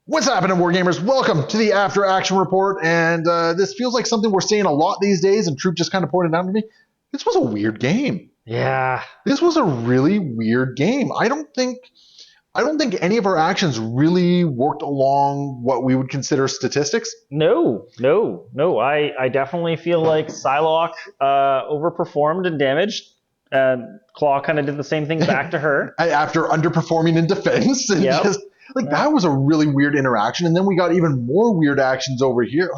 What's happening, Wargamers? Welcome to the After Action Report, and this feels like something we're seeing a lot these days, and Troop just kind of pointed out to me. This was a weird game. Yeah. This was a really weird game. I don't think any of our actions really worked along what we would consider statistics. No. I definitely feel like Psylocke overperformed and damaged. Claw kind of did the same thing back to her. After underperforming in defense. And Yep. that was a really weird interaction. And then we got even more weird actions over here.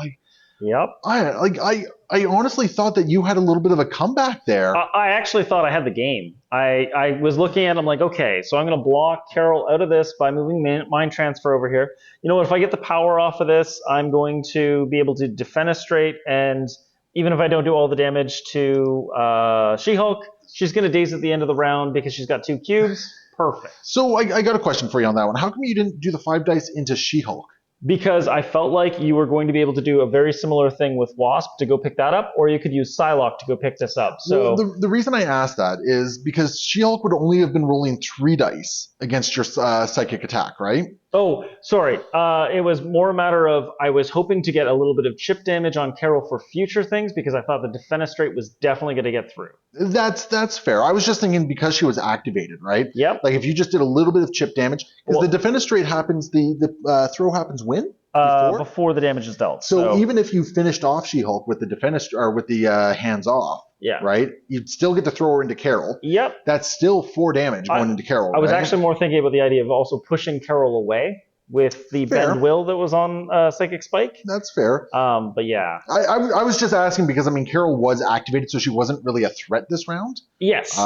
Yep. I honestly thought that you had a little bit of a comeback there. I actually thought I had the game. I was looking at it, I'm like, okay, so I'm going to block Carol out of this by moving Mind Transfer over here. You know what, if I get the power off of this, I'm going to be able to defenestrate, and even if I don't do all the damage to She-Hulk, she's going to daze at the end of the round because she's got 2 cubes. Perfect. So I got a question for you on that one. How come you didn't do the 5 dice into She-Hulk? Because I felt like you were going to be able to do a very similar thing with Wasp to go pick that up, or you could use Psylocke to go pick this up. So the reason I asked that is because She-Hulk would only have been rolling 3 dice against your psychic attack, right? Oh, sorry. It was more a matter of I was hoping to get a little bit of chip damage on Carol for future things because I thought the defenestrate was definitely going to get through. That's fair. I was just thinking because she was activated, right? Yep. Like if you just did a little bit of chip damage, because the defenestrate happens, the throw happens when? Before the damage is dealt. So even if you finished off She-Hulk with the defenestrate or with the hands off, yeah, right? You'd still get to throw her into Carol. Yep. That's still 4 damage going into Carol. I was right? actually more thinking about the idea of also pushing Carol away with the Bend Will that was on Psychic Spike. That's fair. But yeah. I was just asking because, I mean, Carol was activated, so she wasn't really a threat this round. Yes,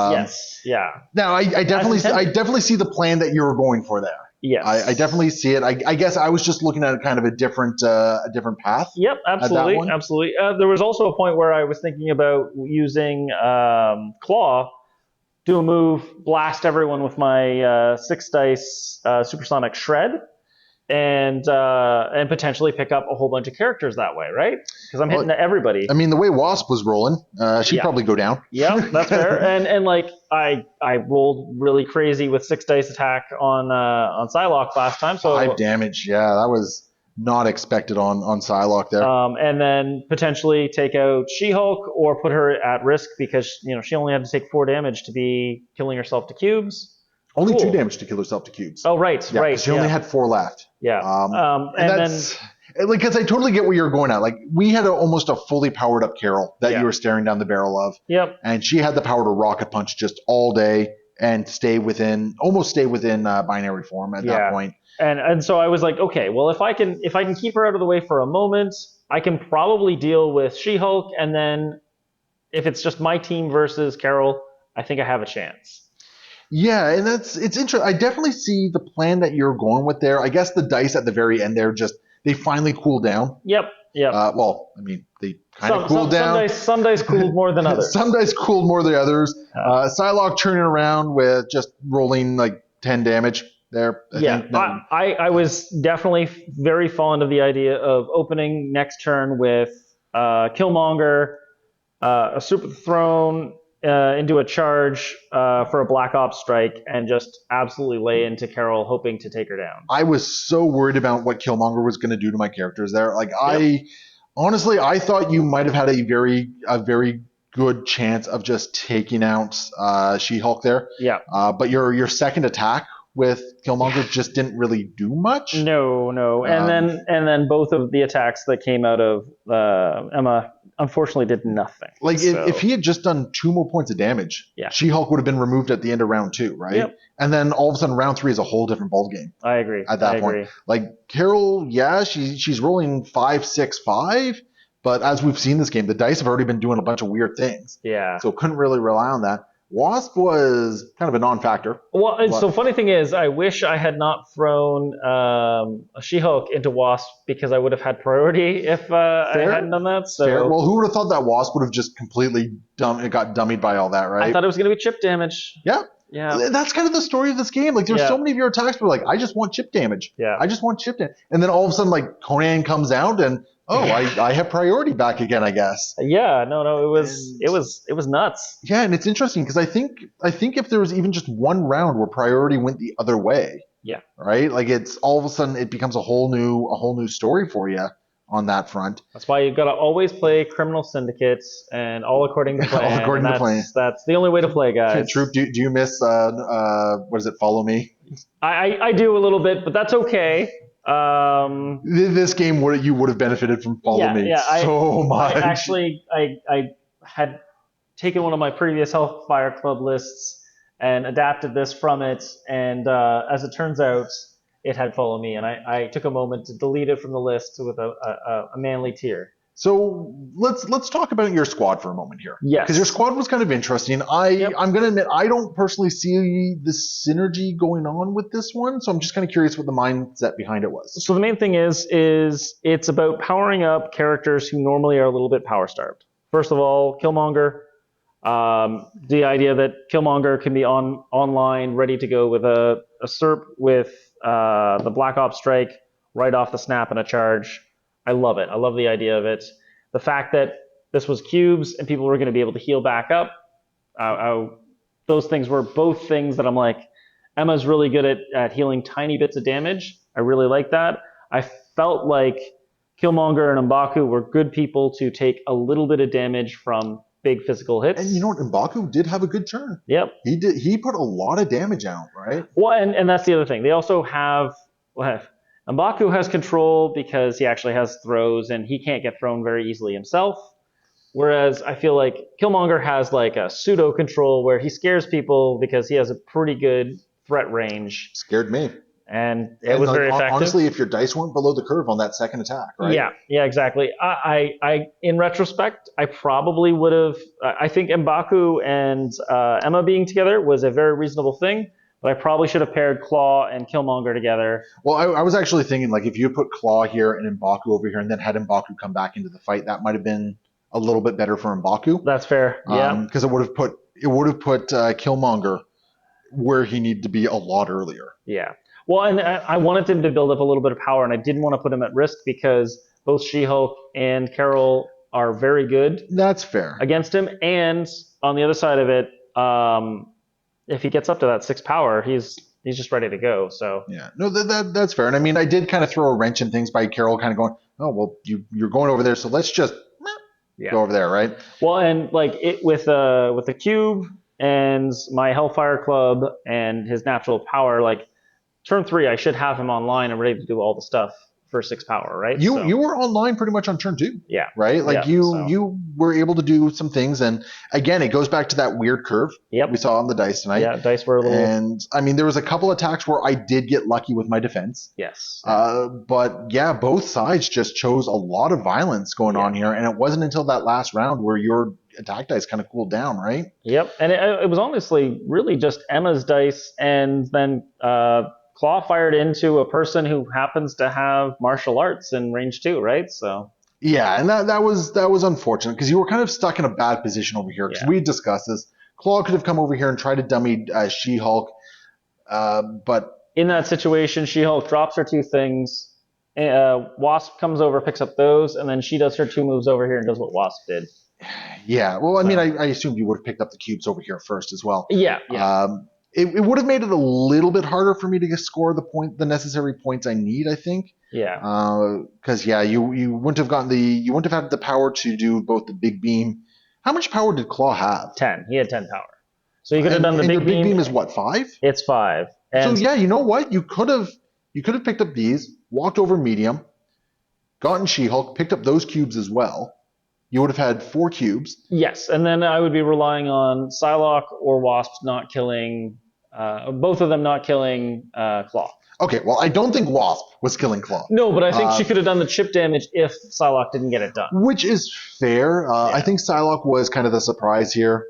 yeah. Now, I definitely see the plan that you were going for there. Yes. I definitely see it. I guess I was just looking at kind of a different path. Yep, absolutely. There was also a point where I was thinking about using Claw, do a move, blast everyone with my 6 dice supersonic shred, and potentially pick up a whole bunch of characters that way, right? Because I'm hitting everybody. I mean, the way Wasp was rolling, she'd probably go down. Yeah, that's fair. and like I rolled really crazy with 6 dice attack on Psylocke last time. So 5 damage. Yeah, that was not expected on Psylocke there. And then potentially take out She-Hulk or put her at risk because she only had to take 4 damage to be killing herself to cubes. Only 2 damage to kill herself to cubes. Oh, right, yeah, right. She only had 4 left. Yeah. And that's because I totally get where you're going at. Like we had almost a fully powered up Carol that you were staring down the barrel of. Yep. And she had the power to rocket punch just all day and almost stay within binary form at that point. And so I was like, okay, well if I can keep her out of the way for a moment, I can probably deal with She-Hulk, and then if it's just my team versus Carol, I think I have a chance. Yeah, and it's interesting. I definitely see the plan that you're going with there. I guess the dice at the very end there they finally cool down. Yep. Well, I mean, they kind of cooled down. Some dice cooled more than others. Some dice cooled more than others. Psylocke turning around with just rolling like 10 damage there. I was definitely very fond of the idea of opening next turn with Killmonger, a Super Throne, into a charge for a Black Ops strike and just absolutely lay into Carol, hoping to take her down. I was so worried about what Killmonger was going to do to my characters there. Like honestly, I thought you might have had a very good chance of just taking out She-Hulk there. Yeah. But your second attack with Killmonger just didn't really do much. No. And then both of the attacks that came out of Emma unfortunately did nothing. Like if he had just done 2 more points of damage, She-Hulk would have been removed at the end of round 2, right? Yep. And then all of a sudden round 3 is a whole different ballgame. I agree. At that point. Like Carol, she's rolling 5, 6, 5, but as we've seen this game, the dice have already been doing a bunch of weird things. Yeah. So couldn't really rely on that. Wasp was kind of a non-factor. Well, so funny thing is, I wish I had not thrown a She-Hulk into Wasp because I would have had priority if I hadn't done that. So, fair. Well, who would have thought that Wasp would have just completely got dummied by all that, right? I thought it was going to be chip damage. Yeah. Yeah. That's kind of the story of this game. Like, there's so many of your attacks were like, I just want chip damage. Yeah. I just want chip damage. And then all of a sudden, like, Conan comes out and, I have priority back again, I guess. Yeah, no, it was nuts. Yeah, and it's interesting because I think if there was even just one round where priority went the other way, Yeah. right? Like it's all of a sudden it becomes a whole new story for you on that front. That's why you've got to always play criminal syndicates and all according to All plan, and according to plan. that's the only way to play, Troop, guys. do you miss what is it? Follow Me. I do a little bit, but that's okay. This game would have benefited from Follow Yeah, Me yeah. so I much. actually I had taken one of my previous Hellfire Club lists and adapted this from it, and as it turns out, it had Follow Me, and I took a moment to delete it from the list with a manly tear. So let's talk about your squad for a moment here, because your Yes. squad was kind of interesting. I'm Yep. gonna admit I don't personally see the synergy going on with this one, so I'm just kind of curious what the mindset behind it was. So the main thing is it's about powering up characters who normally are a little bit power starved. First of all, Killmonger. The idea that Killmonger can be online, ready to go with a SERP with the Black Ops strike right off the snap and a charge. I love it. I love the idea of it. The fact that this was cubes and people were going to be able to heal back up. Those things were both things that I'm like, Emma's really good at healing tiny bits of damage. I really like that. I felt like Killmonger and M'Baku were good people to take a little bit of damage from big physical And you hits. know what? M'Baku did have a good turn. Yep. He put a lot of damage out, right? Well, and that's the other thing. They also have well, M'Baku has control because he actually has throws and he can't get thrown very easily himself. Whereas I feel like Killmonger has like a pseudo control where he scares people because he has a pretty good threat range, Scared me. and it And was like very effective. honestly, if your dice weren't below the curve on that second attack, right? Yeah, yeah, exactly. In retrospect, I probably would have. I think M'Baku and Emma being together was a very reasonable thing, but I probably should have paired Claw and Killmonger together. Well, I was actually thinking like if you put Claw here and M'Baku over here, and then had M'Baku come back into the fight, that might have been a little bit better for M'Baku, That's fair. Yeah, because it would have put Killmonger where he needed to be a lot earlier. yeah. Well, and I wanted him to build up a little bit of power, and I didn't want to put him at risk because both She-Hulk and Carol are very good That's fair. against him. And on the other side of it, if he gets up to that 6 power, he's just ready to go. So Yeah, no, that's fair. And I mean, I did kind of throw a wrench in things by Carol, kind of going, oh well, you're going over there, so let's just go yeah. over there, right? Well, and like it with the cube and my Hellfire Club and his natural power, like turn 3, I should have him online and ready to do all the stuff for 6 power, right? You were online pretty much on turn 2, Yeah, right? Like yeah. So you were able to do some things, and again, it goes back to that weird curve we yep, saw on the dice tonight. yeah. Dice were a little And I mean, there was a couple attacks where I did get lucky with my defense. yes, But yeah, both sides just chose a lot of violence going yeah. on here, and it wasn't until that last round where your attack dice kind of cooled down, right? Yep, and it was honestly really just Emma's dice, and then Claw fired into a person who happens to have martial arts in range 2, right? So Yeah, and that was unfortunate because you were kind of stuck in a bad position over here because yeah, we discussed this. Claw could have come over here and tried to dummy She-Hulk, but in that situation, She-Hulk drops her 2 things. Wasp comes over, picks up those, and then she does her 2 moves over here and does what Wasp did. yeah, well, I mean, So I assumed you would have picked up the cubes over here first as well. yeah, yeah, It would have made it a little bit harder for me to score the necessary points I need, I think. yeah. Because yeah, you wouldn't have had the power to do both the big beam. How much power did Claw have? 10. He had 10 power. So you could have done the And your big big beam. beam is what, 5? It's 5. So And yeah, you know what? You could have picked up these, walked over medium, gotten She-Hulk, picked up those cubes as well. You would have had 4 cubes. yes, and then I would be relying on Psylocke or Wasp not killing, both of them not killing Claw. Okay, well, I don't think Wasp was killing Claw. No, but I think she could have done the chip damage if Psylocke didn't get it done. Which is fair. I Yeah. think Psylocke was kind of the surprise here.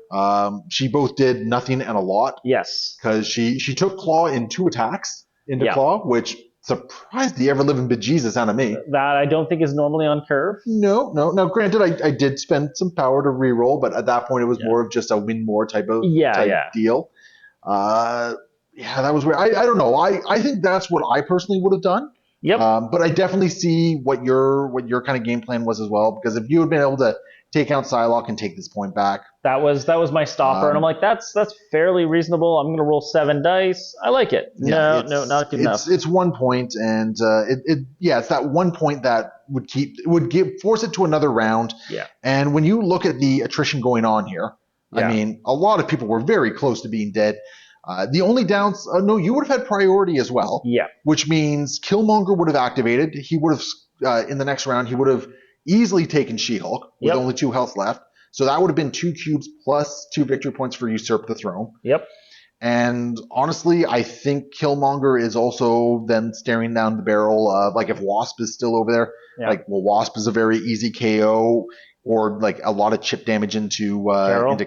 She both did nothing and a lot Yes. because she took Claw in 2 attacks into Yeah. Claw, which surprised the ever-living bejesus out of me. That I don't think is normally on curve. No. Now, granted, I did spend some power to reroll, but at that point, it was Yeah. more of just a win more type Yeah. deal. Yeah, that was weird. I don't know. I think that's what I personally would have done. Yep. But I definitely see what your kind of game plan was as well. Because if you had been able to take out Psylocke and take this point back. That was my stopper, and I'm like, that's fairly reasonable. I'm going to roll 7 dice. I like it. Yeah, No, not good enough. It's 1 point, and it's that 1 point that would force it to another round. Yeah. And when you look at the attrition going on here, Yeah. I mean, a lot of people were very close to being dead. The only downs, no, you would have had priority as well. Yeah. Which means Killmonger would have activated. He would have, in the next round, he would have easily taken She-Hulk with Yep. only 2 health left. So that would have been 2 cubes plus 2 victory points for Usurp the Throne. Yep. And honestly, I think Killmonger is also then staring down the barrel of, like, if Wasp is still over there, Yeah. like, well, Wasp is a very easy KO or, like, a lot of chip damage into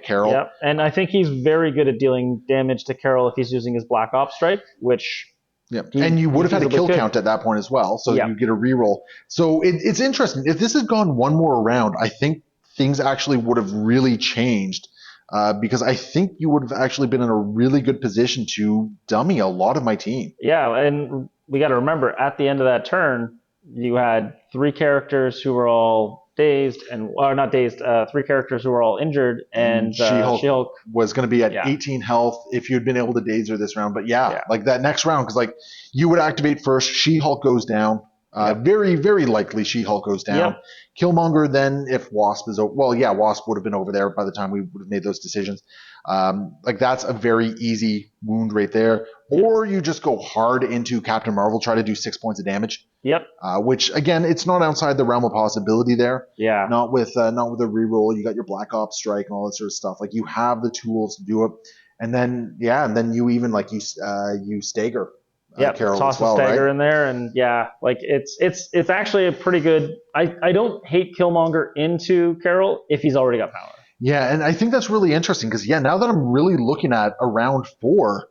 Carol. Yep. And I think he's very good at dealing damage to Carol if he's using his Black Ops Strike, which... Yeah, and you would have had a kill count at that point as well, so Yeah. you get a reroll. So it's interesting. If this had gone one more round, I think things actually would have really changed because I think you would have actually been in a really good position to dummy a lot of my team. Yeah, and we got to remember, at the end of that turn, you had 3 characters who were all dazed, or not dazed, 3 characters who were all injured, and She-Hulk was going to be at Yeah. 18 health if you'd been able to daze her this round. But Yeah. like that next round, because like you would activate first, She-Hulk goes down. Very, very likely She-Hulk goes down. Yep. Killmonger then, if Wasp is over, well, yeah, Wasp would have been over there by the time we would have made those decisions. Like that's a very easy wound right there. Or you just go hard into Captain Marvel, try to do 6 points of damage. Yep. Which again, it's not outside the realm of possibility there. Yeah. Not with a reroll. You got your Black Ops Strike and all that sort of stuff. Like you have the tools to do it. And then you even like you stagger. Carol Toss as well, a stagger right? in there, and like it's actually a pretty good. I don't hate Killmonger into Carol if he's already got power. Yeah, and I think that's really interesting because now that I'm really looking at a round 4,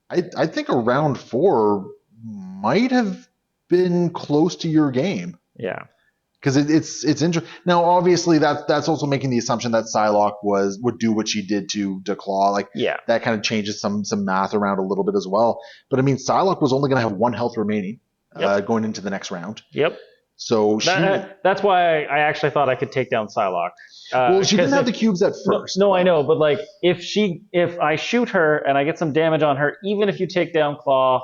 I think a round 4 might have been close to your game. Yeah. Because it's interesting. Now, obviously, that's also making the assumption that Psylocke would do what she did to Claw. Like, that kind of changes some math around a little bit as well. But I mean, Psylocke was only going to have 1 health remaining going into the next round. Yep. So that's why I actually thought I could take down Psylocke. Well, she didn't have the cubes at first. No, I know, but like if I shoot her and I get some damage on her, even if you take down Claw,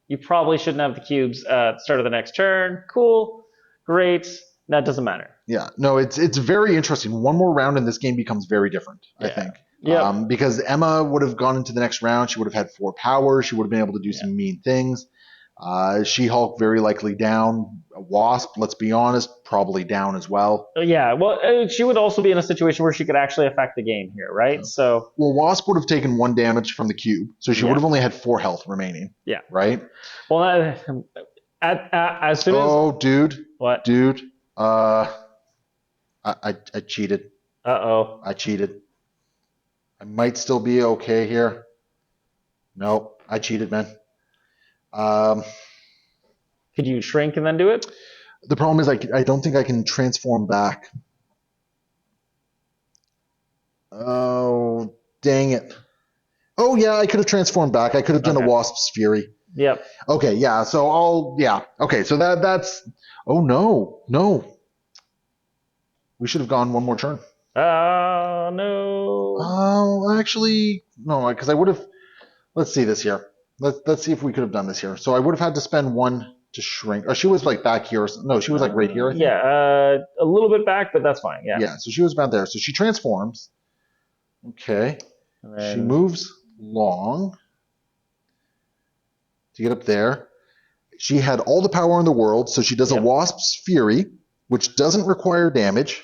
you probably shouldn't have the cubes at the start of the next turn. Cool, great. That doesn't matter. Yeah, no, it's very interesting. One more round and this game becomes very different, I think. Yeah. Because Emma would have gone into the next round. She would have had 4 power. She would have been able to do some mean things. She-Hulk very likely down. Wasp, let's be honest, probably down as well. Yeah, well, she would also be in a situation where she could actually affect the game here, right? Yeah. So, well, Wasp would have taken 1 damage from the cube, so she would have only had 4 health remaining. Yeah. Right? Well, as soon as... Oh, dude. What? Dude. I cheated. Uh-oh. I cheated. I might still be okay here. Nope, I cheated, man. Could you shrink and then do it? The problem is I don't think I can transform back. Oh, dang it. Oh, yeah, I could have transformed back. I could have done a Wasp's Fury. Yep. Okay, yeah, so okay, so that's... Oh, no. We should have gone 1 more turn. No. Oh, actually, no, because I would have... Let's see this here. Let's see if we could have done this here. So I would have had to spend 1 to shrink. Or she was like back here. No, she was like right here, I think. Yeah, a little bit back, but that's fine. Yeah. Yeah, so she was about there. So she transforms. Okay. She moves long to get up there. She had all the power in the world, so she does a Wasp's Fury, which doesn't require damage,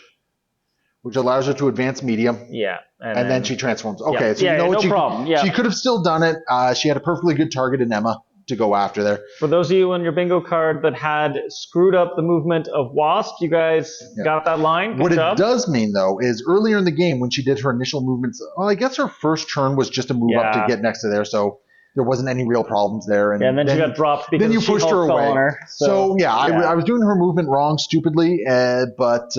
which allows her to advance medium. Yeah. And then she transforms. Okay, so you know what? No problem. Yeah. She could have still done it. She had a perfectly good target in Emma to go after there. For those of you on your bingo card that had screwed up the movement of Wasp, you guys got that line. Good job. It does mean, though, is earlier in the game when she did her initial movements, well, I guess her first turn was just a move up to get next to there, so there wasn't any real problems there. And, and then she got dropped because then you pushed her away. Her, so I was doing her movement wrong stupidly, but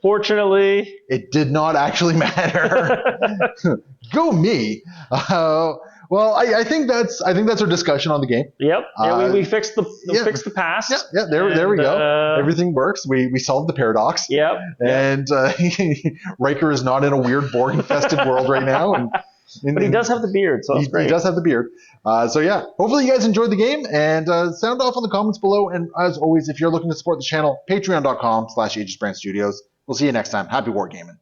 fortunately, it did not actually matter. Go me. Well, I think that's our discussion on the game. Yep. Yeah, we Yeah, fixed the past. yeah. There we go. And, Everything works. We solved the paradox. yep. And Riker is not in a weird Borg infested world right now. But he does have the beard, so that's great. He does have the beard. So yeah, hopefully you guys enjoyed the game, and sound off in the comments below. And as always, if you're looking to support the channel, patreon.com/AegisBrand Studios. We'll see you next time. Happy wargaming.